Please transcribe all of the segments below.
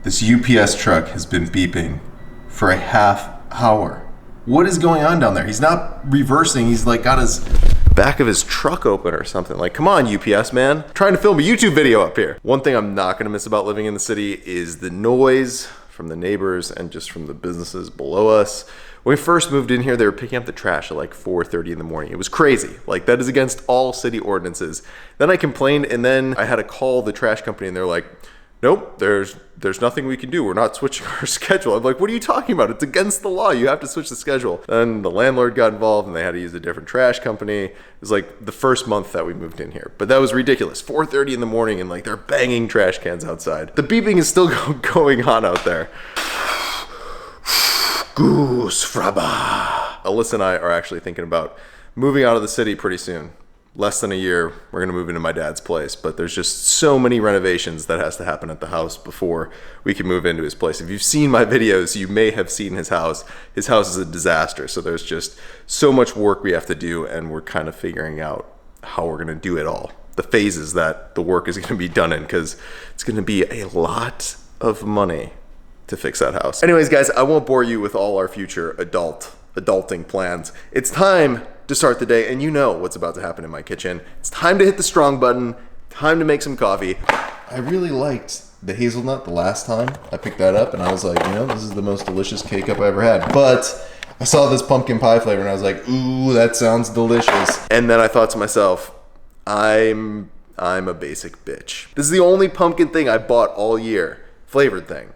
This UPS truck has been beeping for a half hour. What is going on down there? He's not reversing. He's like got his back of his truck open or something. Like, come on, UPS man. I'm trying to film a YouTube video up here. One thing I'm not gonna miss about living in the city is the noise from the neighbors and just from the businesses below us. When we first moved in here, they were picking up the trash at like 4:30 in the morning. It was crazy. Like, that is against all city ordinances. Then I complained, and then I had to call the trash company, and they're like, nope, there's nothing we can do. We're not switching our schedule. I'm like, what are you talking about? It's against the law. You have to switch the schedule. Then the landlord got involved and they had to use a different trash company. It was like the first month that we moved in here. But that was ridiculous. 4:30 in the morning and like they're banging trash cans outside. The beeping is still going on out there. Goose fraba. Alyssa and I are actually thinking about moving out of the city pretty soon. Less than a year, we're gonna move into my dad's place, but there's just so many renovations that has to happen at the house before we can move into his place. If you've seen my videos, you may have seen his house. His house is a disaster, so there's just so much work we have to do, and we're kind of figuring out how we're gonna do it all. The phases that the work is gonna be done in, because it's gonna be a lot of money to fix that house. Anyways, guys, I won't bore you with all our future adulting plans. It's time to start the day, and you know what's about to happen in my kitchen. It's time to hit the strong button, time to make some coffee. I really liked the hazelnut the last time I picked that up, and I was like, you know, this is the most delicious cake up I ever had. But I saw this pumpkin pie flavor, and I was like, ooh, that sounds delicious. And then I thought to myself, I'm a basic bitch. This is the only pumpkin thing I bought all year, flavored thing,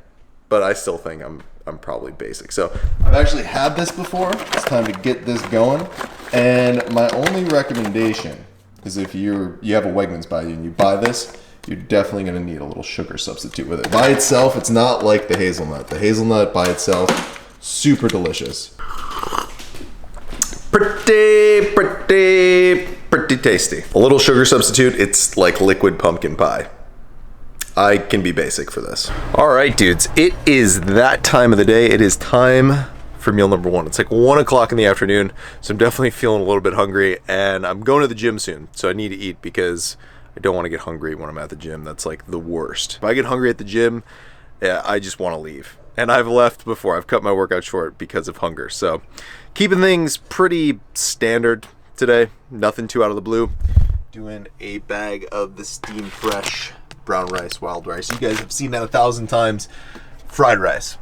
but I still think I'm probably basic. So I've actually had this before. It's time to get this going. And my only recommendation is if you have a Wegmans by you and you buy this, you're definitely gonna need a little sugar substitute with it. By itself, it's not like the hazelnut. The hazelnut by itself, super delicious. Pretty tasty. A little sugar substitute, it's like liquid pumpkin pie. I can be basic for this. All right, dudes, it is that time of the day. It is time for meal number one. It's like 1 o'clock in the afternoon, so I'm definitely feeling a little bit hungry, and I'm going to the gym soon, so I need to eat because I don't want to get hungry when I'm at the gym. That's like the worst. If I get hungry at the gym, yeah, I just want to leave. And I've left before. I've cut my workout short because of hunger. So keeping things pretty standard today. Nothing too out of the blue. Doing a bag of the Steam Fresh brown rice, wild rice. You guys have seen that 1,000 times. Fried rice.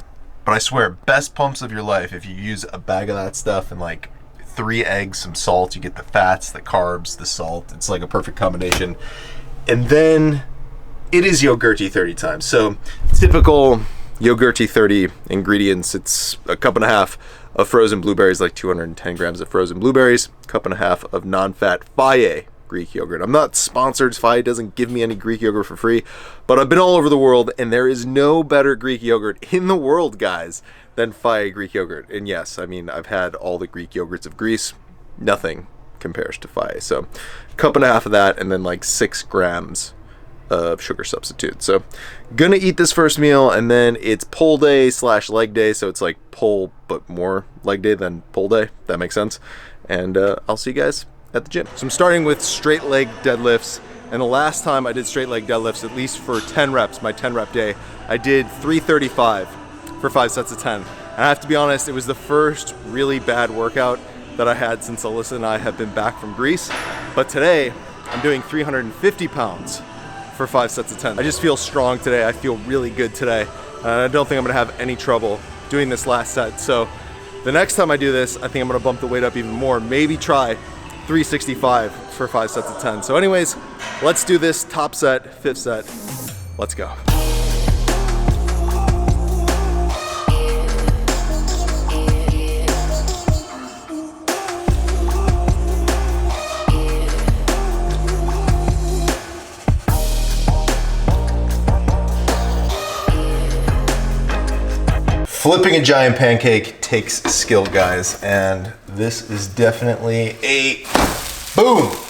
But I swear, best pumps of your life if you use a bag of that stuff and like 3 eggs, some salt. You get the fats, the carbs, the salt. It's like a perfect combination. And then it is Yogurty 30 times. So typical Yogurty 30 ingredients. It's a 1.5 cups of frozen blueberries, like 210 grams of frozen blueberries, 1.5 cups of non-fat Faye Greek yogurt. I'm not sponsored. Faye doesn't give me any Greek yogurt for free, but I've been all over the world, and there is no better Greek yogurt in the world, guys, than Faye Greek yogurt. And yes, I mean, I've had all the Greek yogurts of Greece. Nothing compares to Faye. So 1.5 cups of that, and then like 6 grams of sugar substitute. So gonna eat this first meal, and then it's pull day / leg day, so it's like pull but more leg day than pull day. That makes sense. And I'll see you guys at the gym. So I'm starting with straight leg deadlifts, and the last time I did straight leg deadlifts, at least for 10 reps, my 10 rep day, I did 335 for 5 sets of 10. And I have to be honest, it was the first really bad workout that I had since Alyssa and I have been back from Greece. But today I'm doing 350 pounds for 5 sets of 10. I just feel strong today. I feel really good today. And I don't think I'm gonna have any trouble doing this last set. So the next time I do this, I think I'm gonna bump the weight up even more, maybe try 365 for 5 sets of 10. So anyways, let's do this top set, 5th set. Let's go. Flipping a giant pancake takes skill, guys, and this is definitely a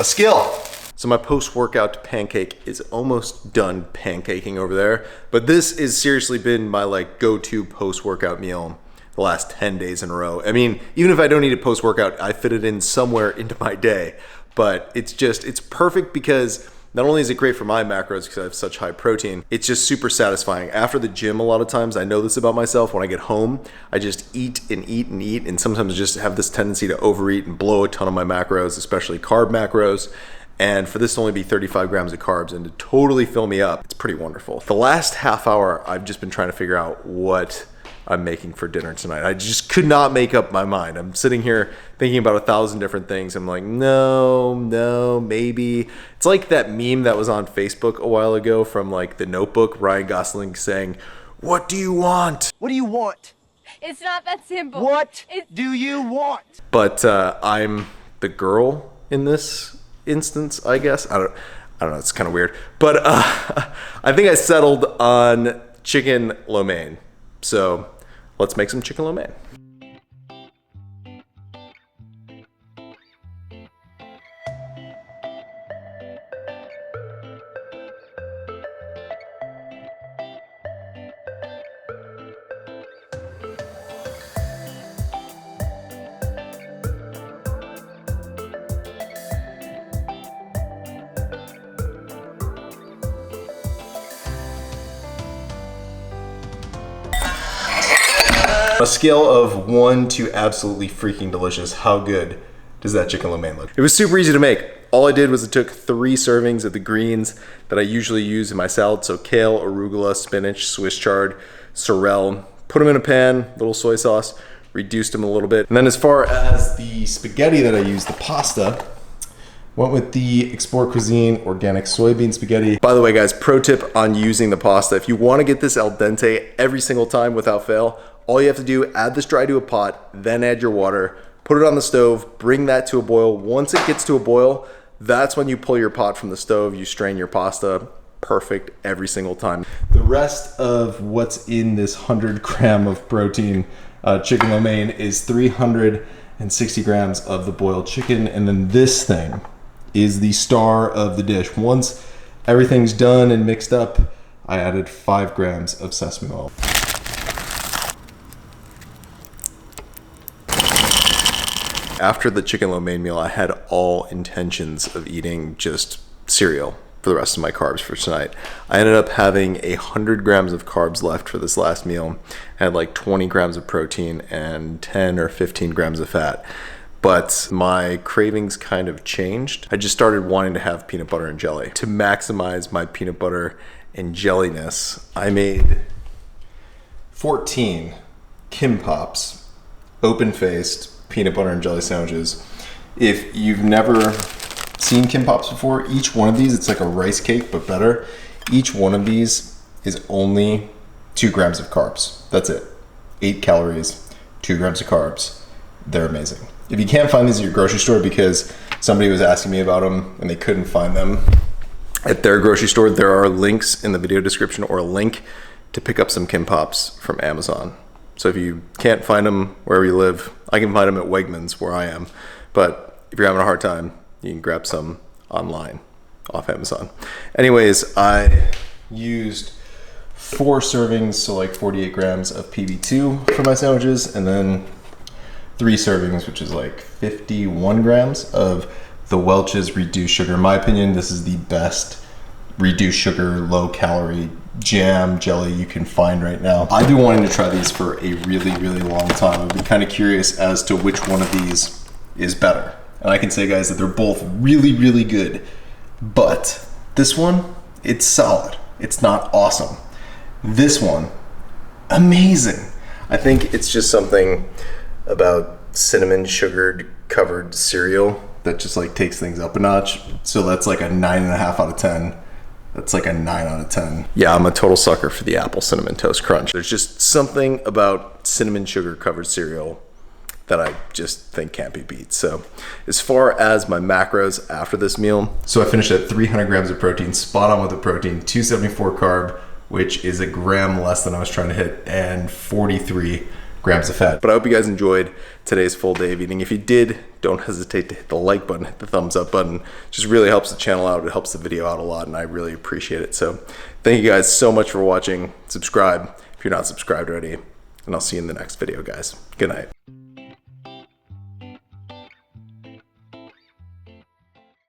skill. So my post-workout pancake is almost done pancaking over there, but this has seriously been my like go-to post-workout meal the last 10 days in a row. I mean, even if I don't eat it post-workout, I fit it in somewhere into my day, but it's perfect because Not only is it great for my macros because I have such high protein, it's just super satisfying. After the gym, a lot of times, I know this about myself, when I get home, I just eat and eat and eat, and sometimes just have this tendency to overeat and blow a ton of my macros, especially carb macros. And for this to only be 35 grams of carbs and to totally fill me up, it's pretty wonderful. The last half hour, I've just been trying to figure out what I'm making for dinner tonight. I just could not make up my mind. I'm sitting here thinking about 1,000 different things. I'm like, no, maybe. It's like that meme that was on Facebook a while ago from like The Notebook, Ryan Gosling saying, "What do you want?" What do you want? It's not that simple. What do you want? But I'm the girl in this instance, I guess. I don't know, it's kind of weird. But I think I settled on chicken lo mein. So let's make some chicken lo mein. On a scale of 1 to absolutely freaking delicious, how good does that chicken lo mein look? It was super easy to make. All I did was I took 3 servings of the greens that I usually use in my salad, so kale, arugula, spinach, Swiss chard, sorrel. Put them in a pan, little soy sauce, reduced them a little bit. And then as far as the spaghetti that I used, the pasta, went with the Explore Cuisine organic soybean spaghetti. By the way, guys, pro tip on using the pasta. If you want to get this al dente every single time without fail, all you have to do, add this dry to a pot, then add your water, put it on the stove, bring that to a boil. Once it gets to a boil, that's when you pull your pot from the stove, you strain your pasta. Perfect every single time. The rest of what's in this 100 gram of protein chicken lo mein is 360 grams of the boiled chicken, and then this thing is the star of the dish. Once everything's done and mixed up, I added 5 grams of sesame oil. After the chicken lo mein meal, I had all intentions of eating just cereal for the rest of my carbs for tonight. I ended up having 100 grams of carbs left for this last meal. I had like 20 grams of protein and 10 or 15 grams of fat. But my cravings kind of changed. I just started wanting to have peanut butter and jelly. To maximize my peanut butter and jelliness, I made 14 Kim Pops, open-faced peanut butter and jelly sandwiches. If you've never seen Kim Pops before, each one of these, it's like a rice cake, but better. Each one of these is only 2 grams of carbs. That's it. 8 calories, 2 grams of carbs. They're amazing. If you can't find these at your grocery store because somebody was asking me about them and they couldn't find them at their grocery store, there are links in the video description or a link to pick up some Kim Pops from Amazon. So if you can't find them wherever you live, I can find them at Wegmans where I am. But if you're having a hard time, you can grab some online off Amazon. Anyways, I used 4 servings, so like 48 grams of PB2 for my sandwiches, and then 3 servings, which is like 51 grams of the Welch's reduced sugar. In my opinion, this is the best reduced sugar, low calorie jam jelly you can find right now. I've been wanting to try these for a really, really long time. I've been kind of curious as to which one of these is better. And I can say, guys, that they're both really, really good. But this one, it's solid. It's not awesome. This one, amazing. I think it's just something about cinnamon sugared covered cereal that just like takes things up a notch. So that's like a 9.5 out of 10. That's like a 9 out of 10. Yeah, I'm a total sucker for the apple cinnamon toast crunch. There's just something about cinnamon sugar covered cereal that I just think can't be beat. So as far as my macros after this meal, so I finished at 300 grams of protein, spot on with the protein, 274 carb, which is a gram less than I was trying to hit, and 43 grams of fat. But I hope you guys enjoyed today's full day of eating. If you did, don't hesitate to hit the like button, hit the thumbs up button. It just really helps the channel out. It helps the video out a lot, and I really appreciate it. So thank you guys so much for watching. Subscribe if you're not subscribed already, and I'll see you in the next video, guys. Good night.